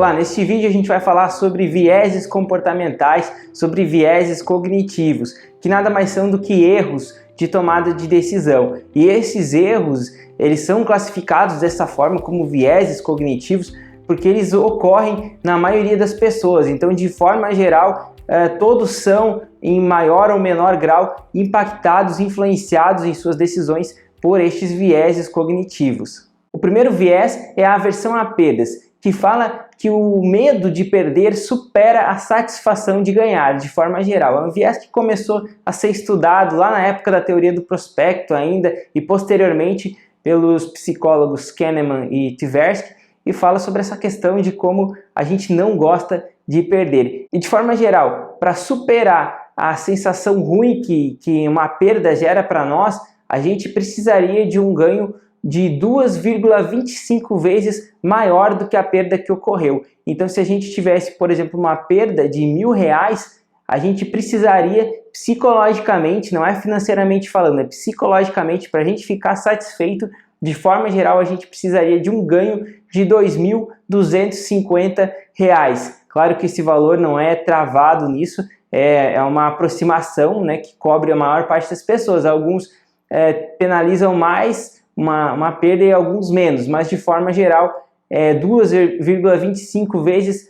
Olá, neste vídeo a gente vai falar sobre vieses comportamentais, sobre vieses cognitivos, que nada mais são do que erros de tomada de decisão. E esses erros, eles são classificados dessa forma como vieses cognitivos porque eles ocorrem na maioria das pessoas. Então, de forma geral, todos são, em maior ou menor grau, impactados, influenciados em suas decisões por estes vieses cognitivos. O primeiro viés é a aversão a perdas, que fala que o medo de perder supera a satisfação de ganhar, de forma geral. É um viés que começou a ser estudado lá na época da teoria do prospecto ainda e posteriormente pelos psicólogos Kahneman e Tversky, e fala sobre essa questão de como a gente não gosta de perder. E de forma geral, para superar a sensação ruim que uma perda gera para nós, a gente precisaria de um ganho de 2,25 vezes maior do que a perda que ocorreu. Então, se a gente tivesse, por exemplo, uma perda de R$1.000, a gente precisaria psicologicamente, não é financeiramente falando, é psicologicamente, para a gente ficar satisfeito, de forma geral, a gente precisaria de um ganho de R$2.250. Claro que esse valor não é travado nisso, é uma aproximação, né, que cobre a maior parte das pessoas. Alguns penalizam mais uma perda e alguns menos, mas de forma geral, 2,25 vezes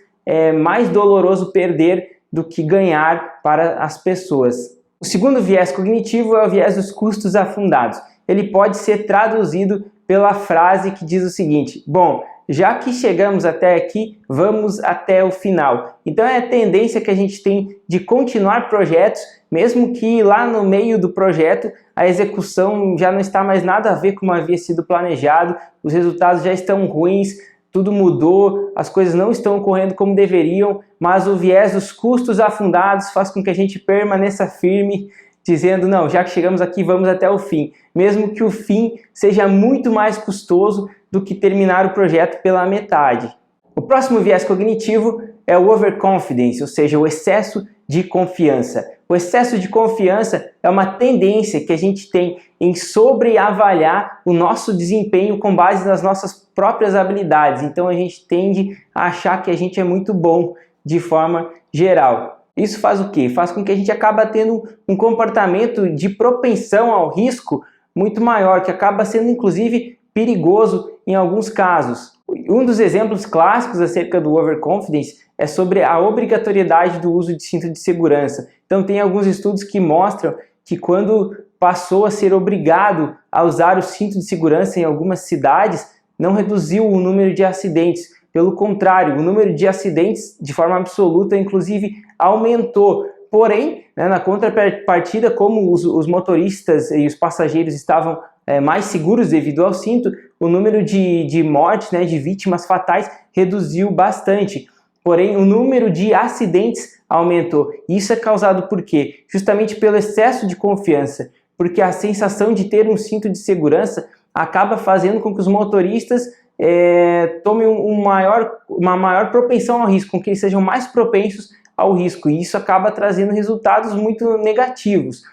mais doloroso perder do que ganhar para as pessoas. O segundo viés cognitivo é o viés dos custos afundados. Ele pode ser traduzido pela frase que diz o seguinte: bom, já que chegamos até aqui, vamos até o final. Então é a tendência que a gente tem de continuar projetos, mesmo que lá no meio do projeto a execução já não está mais nada a ver como havia sido planejado, os resultados já estão ruins, tudo mudou, as coisas não estão ocorrendo como deveriam, mas o viés dos custos afundados faz com que a gente permaneça firme, dizendo, não, já que chegamos aqui, vamos até o fim. Mesmo que o fim seja muito mais custoso do que terminar o projeto pela metade. O próximo viés cognitivo é o overconfidence, ou seja, o excesso de confiança. O excesso de confiança é uma tendência que a gente tem em sobreavaliar o nosso desempenho com base nas nossas próprias habilidades. Então a gente tende a achar que a gente é muito bom de forma geral. Isso faz o quê? Faz com que a gente acabe tendo um comportamento de propensão ao risco muito maior, que acaba sendo inclusive perigoso em alguns casos. Um dos exemplos clássicos acerca do overconfidence é sobre a obrigatoriedade do uso de cinto de segurança. Então tem alguns estudos que mostram que quando passou a ser obrigado a usar o cinto de segurança em algumas cidades, não reduziu o número de acidentes. Pelo contrário, o número de acidentes de forma absoluta, inclusive, aumentou. Porém, na contrapartida, como os motoristas e os passageiros estavam mais seguros devido ao cinto, o número de mortes, de vítimas fatais, reduziu bastante. Porém, o número de acidentes aumentou. Isso é causado por quê? Justamente pelo excesso de confiança, porque a sensação de ter um cinto de segurança acaba fazendo com que os motoristas tomem uma maior propensão ao risco, com que eles sejam mais propensos ao risco, e isso acaba trazendo resultados muito negativos.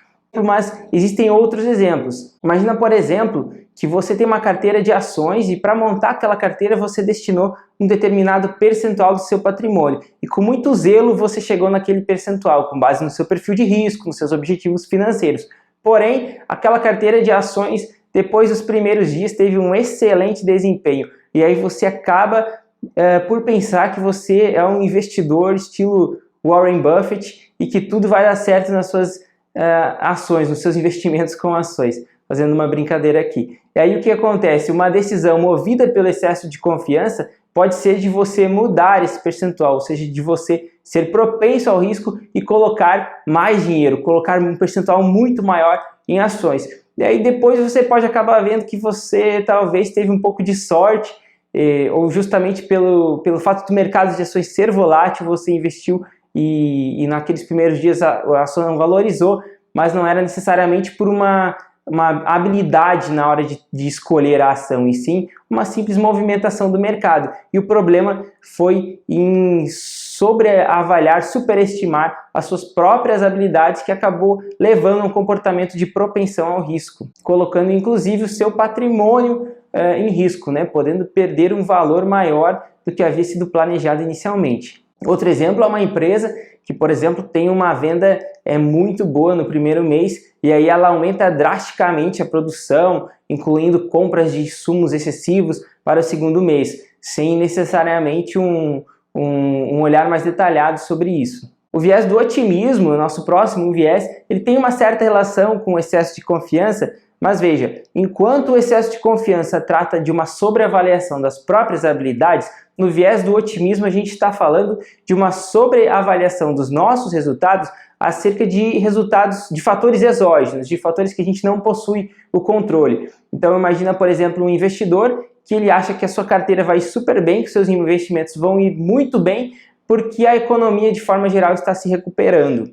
Mas existem outros exemplos. Imagina, por exemplo, que você tem uma carteira de ações e para montar aquela carteira você destinou um determinado percentual do seu patrimônio. E com muito zelo você chegou naquele percentual, com base no seu perfil de risco, nos seus objetivos financeiros. Porém, aquela carteira de ações, depois dos primeiros dias, teve um excelente desempenho. E aí você acaba por pensar que você é um investidor estilo Warren Buffett e que tudo vai dar certo nas suas ações, nos seus investimentos com ações, fazendo uma brincadeira aqui. E aí o que acontece? Uma decisão movida pelo excesso de confiança pode ser de você mudar esse percentual, ou seja, de você ser propenso ao risco e colocar mais dinheiro, colocar um percentual muito maior em ações. E aí depois você pode acabar vendo que você talvez teve um pouco de sorte, ou justamente pelo fato do mercado de ações ser volátil, você investiu e naqueles primeiros dias a ação não valorizou, mas não era necessariamente por uma habilidade na hora de escolher a ação, e sim uma simples movimentação do mercado. E o problema foi em sobreavaliar, superestimar as suas próprias habilidades, que acabou levando a um comportamento de propensão ao risco, colocando inclusive o seu patrimônio em risco, né? Podendo perder um valor maior do que havia sido planejado inicialmente. Outro exemplo é uma empresa que, por exemplo, tem uma venda muito boa no primeiro mês e aí ela aumenta drasticamente a produção, incluindo compras de insumos excessivos para o segundo mês, sem necessariamente um olhar mais detalhado sobre isso. O viés do otimismo, o nosso próximo viés, ele tem uma certa relação com o excesso de confiança, mas veja, enquanto o excesso de confiança trata de uma sobreavaliação das próprias habilidades, no viés do otimismo a gente está falando de uma sobreavaliação dos nossos resultados acerca de resultados de fatores exógenos, de fatores que a gente não possui o controle. Então imagina, por exemplo, um investidor que ele acha que a sua carteira vai super bem, que seus investimentos vão ir muito bem, porque a economia de forma geral está se recuperando.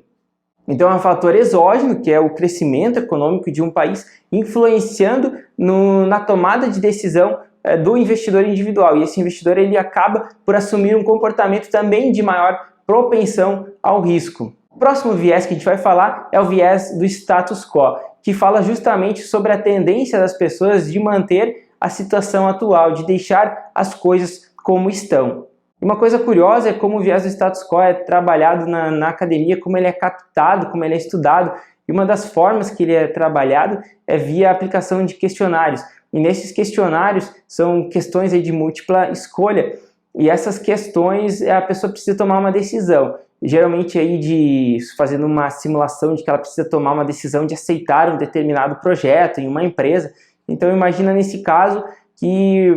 Então é um fator exógeno, que é o crescimento econômico de um país, influenciando na tomada de decisão do investidor individual. E esse investidor ele acaba por assumir um comportamento também de maior propensão ao risco. O próximo viés que a gente vai falar é o viés do status quo, que fala justamente sobre a tendência das pessoas de manter a situação atual, de deixar as coisas como estão. Uma coisa curiosa é como o viés do status quo é trabalhado na academia, como ele é captado, como ele é estudado. E uma das formas que ele é trabalhado é via a aplicação de questionários. E nesses questionários são questões aí de múltipla escolha. E essas questões a pessoa precisa tomar uma decisão. Geralmente aí fazendo uma simulação de que ela precisa tomar uma decisão de aceitar um determinado projeto em uma empresa. Então imagina nesse caso que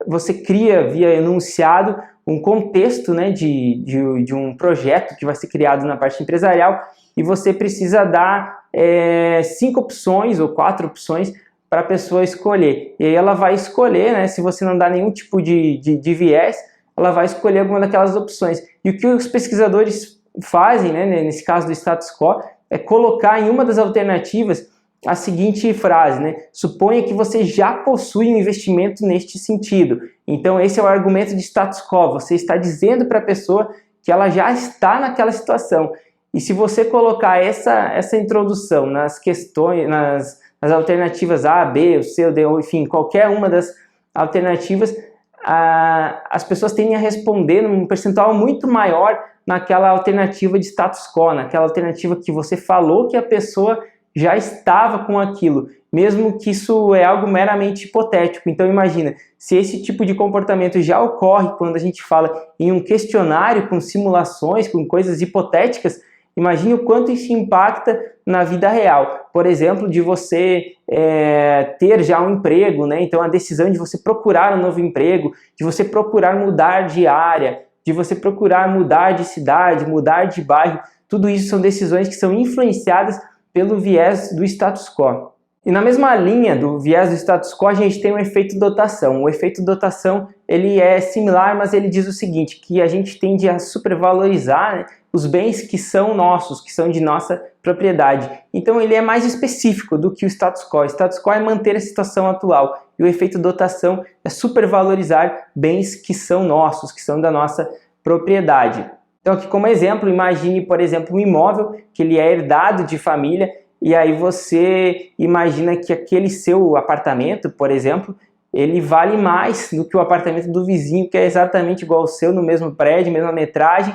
você cria via enunciado um contexto, né, de um projeto que vai ser criado na parte empresarial e você precisa dar 5 opções ou 4 opções para a pessoa escolher. E aí ela vai escolher, né, se você não dá nenhum tipo de viés, ela vai escolher alguma daquelas opções. E o que os pesquisadores fazem, né, nesse caso do status quo, é colocar em uma das alternativas a seguinte frase, né? Suponha que você já possui um investimento neste sentido. Então esse é o argumento de status quo. Você está dizendo para a pessoa que ela já está naquela situação. E se você colocar essa introdução nas questões, nas alternativas A, B, C, D, ou enfim, qualquer uma das alternativas, as pessoas tendem a responder num percentual muito maior naquela alternativa de status quo, naquela alternativa que você falou que a pessoa já estava com aquilo, mesmo que isso é algo meramente hipotético. Então imagina, se esse tipo de comportamento já ocorre quando a gente fala em um questionário com simulações, com coisas hipotéticas, imagine o quanto isso impacta na vida real. Por exemplo, de você ter já um emprego, né? Então a decisão de você procurar um novo emprego, de você procurar mudar de área, de você procurar mudar de cidade, mudar de bairro, tudo isso são decisões que são influenciadas pelo viés do status quo. E na mesma linha do viés do status quo, a gente tem o efeito dotação. O efeito dotação ele é similar, mas ele diz o seguinte, que a gente tende a supervalorizar, né, os bens que são nossos, que são de nossa propriedade. Então ele é mais específico do que o status quo. O status quo é manter a situação atual e o efeito dotação é supervalorizar bens que são nossos, que são da nossa propriedade. Então aqui como exemplo, imagine, por exemplo, um imóvel que ele é herdado de família e aí você imagina que aquele seu apartamento, por exemplo, ele vale mais do que o apartamento do vizinho, que é exatamente igual ao seu, no mesmo prédio, mesma metragem,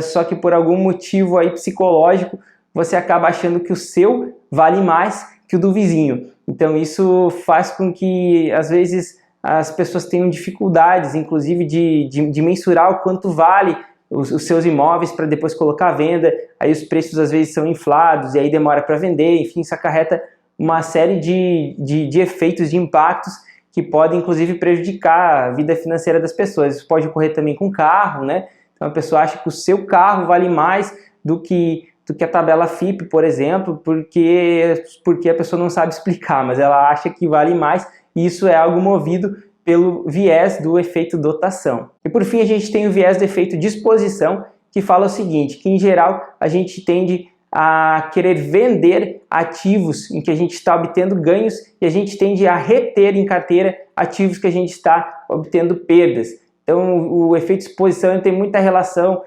só que por algum motivo aí psicológico você acaba achando que o seu vale mais que o do vizinho. Então isso faz com que às vezes as pessoas tenham dificuldades, inclusive de mensurar o quanto vale os seus imóveis para depois colocar à venda. Aí os preços às vezes são inflados e aí demora para vender, enfim, isso acarreta uma série de efeitos, de impactos que podem inclusive prejudicar a vida financeira das pessoas. Isso pode ocorrer também com carro, né? Então a pessoa acha que o seu carro vale mais do que a tabela FIPE, por exemplo, porque a pessoa não sabe explicar, mas ela acha que vale mais e isso é algo movido pelo viés do efeito dotação. E por fim a gente tem o viés do efeito disposição, que fala o seguinte, que em geral a gente tende a querer vender ativos em que a gente está obtendo ganhos e a gente tende a reter em carteira ativos que a gente está obtendo perdas. Então o efeito disposição tem muita relação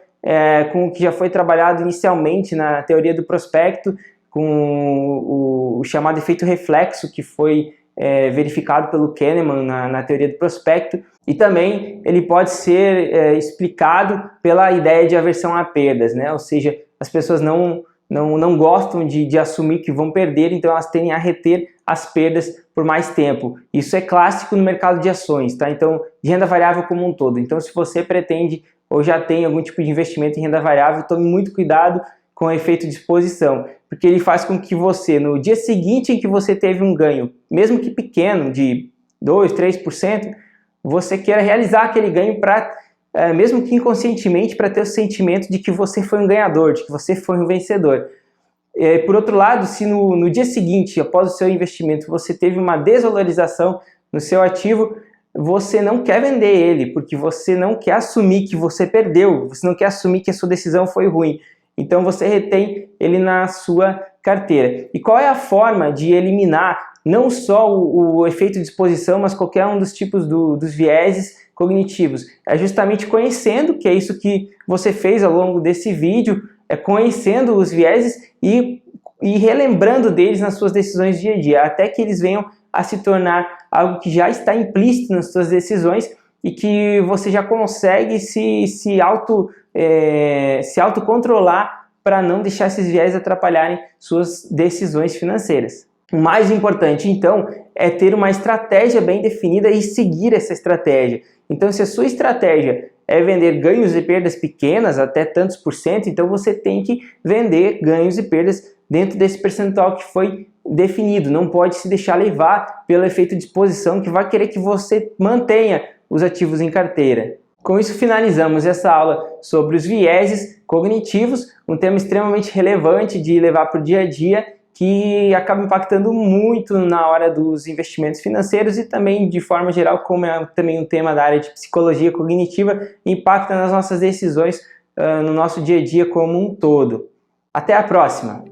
com o que já foi trabalhado inicialmente na teoria do prospecto, com o chamado efeito reflexo, que foi verificado pelo Kahneman na teoria do prospecto, e também ele pode ser explicado pela ideia de aversão a perdas, né? Ou seja, as pessoas não gostam de assumir que vão perder, então elas tendem a reter as perdas por mais tempo. Isso é clássico no mercado de ações, tá? Então, de renda variável como um todo. Então, se você pretende ou já tem algum tipo de investimento em renda variável, tome muito cuidado com o efeito de exposição, porque ele faz com que você, no dia seguinte em que você teve um ganho, mesmo que pequeno, de 2%, 3%, você queira realizar aquele ganho para, mesmo que inconscientemente, para ter o sentimento de que você foi um ganhador, de que você foi um vencedor. Por outro lado, se no dia seguinte, após o seu investimento, você teve uma desvalorização no seu ativo, você não quer vender ele, porque você não quer assumir que você perdeu, você não quer assumir que a sua decisão foi ruim. Então você retém ele na sua carteira. E qual é a forma de eliminar não só o efeito de exposição, mas qualquer um dos tipos dos vieses cognitivos? É justamente conhecendo, que é isso que você fez ao longo desse vídeo, conhecendo os vieses e relembrando deles nas suas decisões dia a dia, até que eles venham a se tornar algo que já está implícito nas suas decisões e que você já consegue se autocontrolar para não deixar esses viés atrapalharem suas decisões financeiras. O mais importante, então, é ter uma estratégia bem definida e seguir essa estratégia. Então, se a sua estratégia é vender ganhos e perdas pequenas, até tantos por cento, então você tem que vender ganhos e perdas dentro desse percentual que foi definido. Não pode se deixar levar pelo efeito de exposição que vai querer que você mantenha os ativos em carteira. Com isso, finalizamos essa aula sobre os vieses cognitivos, um tema extremamente relevante de levar para o dia a dia, que acaba impactando muito na hora dos investimentos financeiros e também, de forma geral, como é também um tema da área de psicologia cognitiva, impacta nas nossas decisões no nosso dia a dia como um todo. Até a próxima!